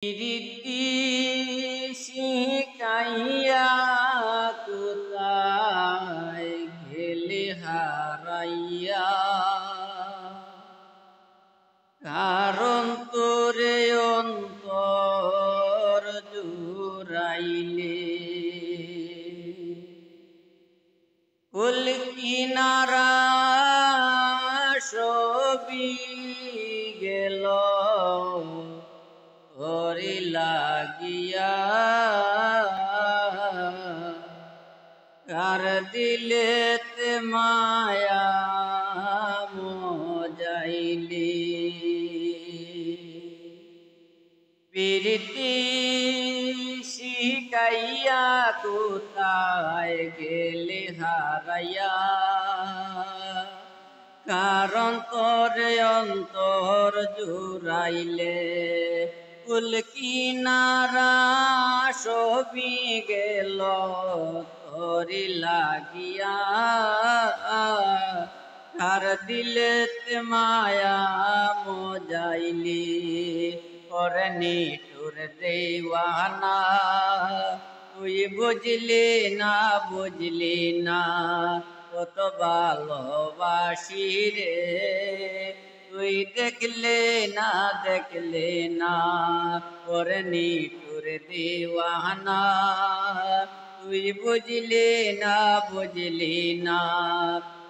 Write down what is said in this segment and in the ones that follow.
প্রীতি শিখাইয়া কোথায় গেলে হারাইয়া, কারণ তোরে অন্তর জুড়াইলে কুল কিনারা সবই গেল তোরে লাগিয়া, কার দিলেতে মায়া মজাইলি। প্রীতি শিখাইয়া কোথায় গেলে হারাইয়া, কারণ তোরে অন্তর জুড়াইলে কুল কিনারা সবই গেল তোরে লাগিয়া, কার দিলেতে মায়া মজাইলি। ওরে নিঠুর দেওয়ানা তুই বুঝলি না বুঝলি না, কত ভালোবাসি রে তুই দেখলে না দেখলে না। ওরে নিঠুর দেওয়ানা তুই বুঝলি না বুঝলি না,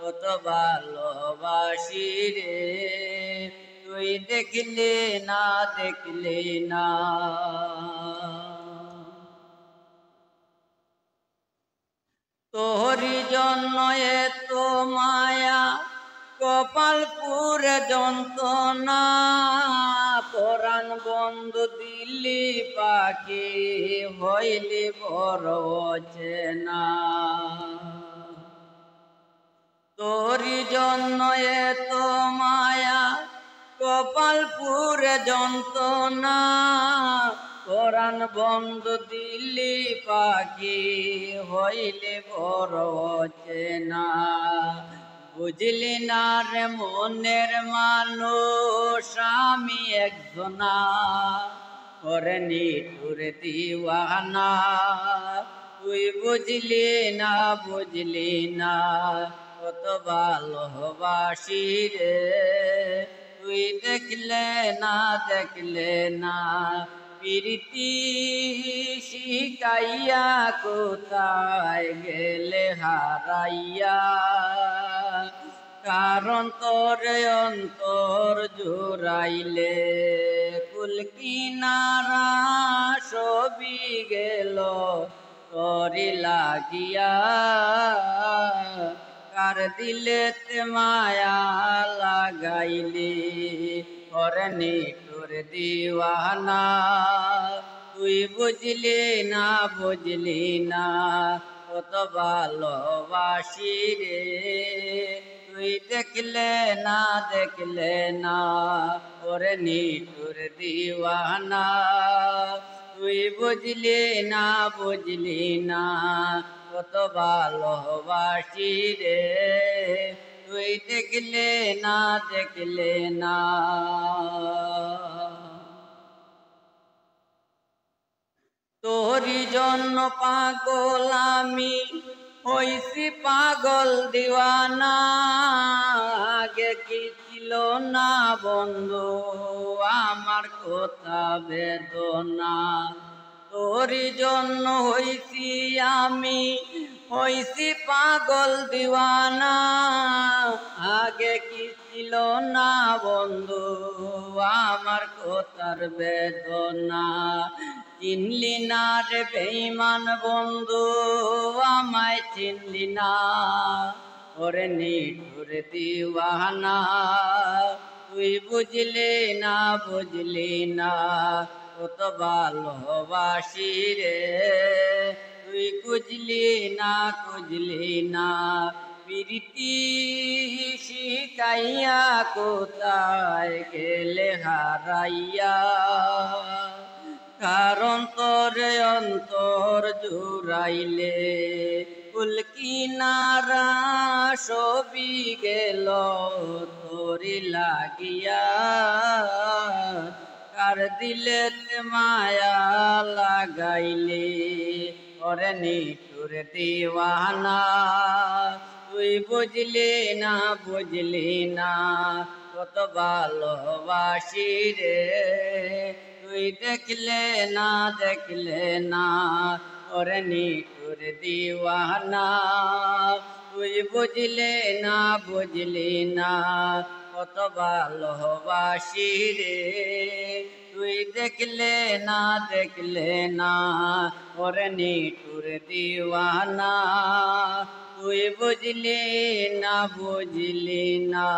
কত ভালোবাসি রে তুই দেখলে না দেখলে না। তোহরি জন্য এত মায়া কপাল পুরে যন্ত্রণা, পরাণ বন্ধু দিল্লি পাখি হইলি বড় চেনা। তোরি জন্য এত মায়া কপাল পুরে যন্ত্রণা, পরাণ বন্ধু দিল্লি পাখি হইলে বড় চেনা। বুঝলি না রে মনের মানুষ আমি একজনা, ওরে নিঠুর দিওয়ানা তুই বুঝলি না বুঝলি না, কত ভালোবাসি রে তুই দেখলে না দেখলে না। প্রীতি শিখাইয়া কোথায় গেলে হারাইয়া, কারণ তোরে অন্তর জুড়াইলে কুল কিনারা সবই গেল তোরে লাগিয়া, কার দিলেতে মায়া লাগাইলি। ওরে নিঠুর দিওয়ানা তুই বুঝলি না বুঝলি না, কত ভালোবাসি রে তুই দেখলে না দেখলে না। ওরে নিঠুর দিওয়ানা তুই বুঝলি না বুঝলি না, কত ভালোবাসি রে তুই দেখলে না দেখলে না। তোরি জন্য পাগল আমি হইছি পাগল দিওয়ানা, আগে কি ছিল না বন্ধু আমার কথা বেদনা। তোরি জন্য হইছি আমি হইছি পাগল দিওয়ানা, আগে কি ছিল না বন্ধু আমার কথার বেদনা। চিনলি না রে বেঈমান বন্ধু আমায় চিনলি না, ওরে নিঠুর দিওয়ানা তুই বুঝলি না বুঝলি না, কত ভালোবাসি রে তুই খুঁজলি না খুঁজলি না। প্রীতি শিখাইয়া কোথায় গেলে হারাইয়া, কারণ তোরে অন্তর জুড়াইলে কুল কিনারা সবই গেল তোরে লাগিয়া, আর দিলেতে মায়া লাগাইলে ওরে নিঠুর দিওয়ানা তুই বুঝলি না কত ভালোবাসি রে তুই দেখলে না ওরে নিঠুর দিওয়ানা তুই বুঝলে না কত ভালোবাসি রে তুই দেখলে না ওরে নিঠুর দিওয়ানা তুই বুঝলি না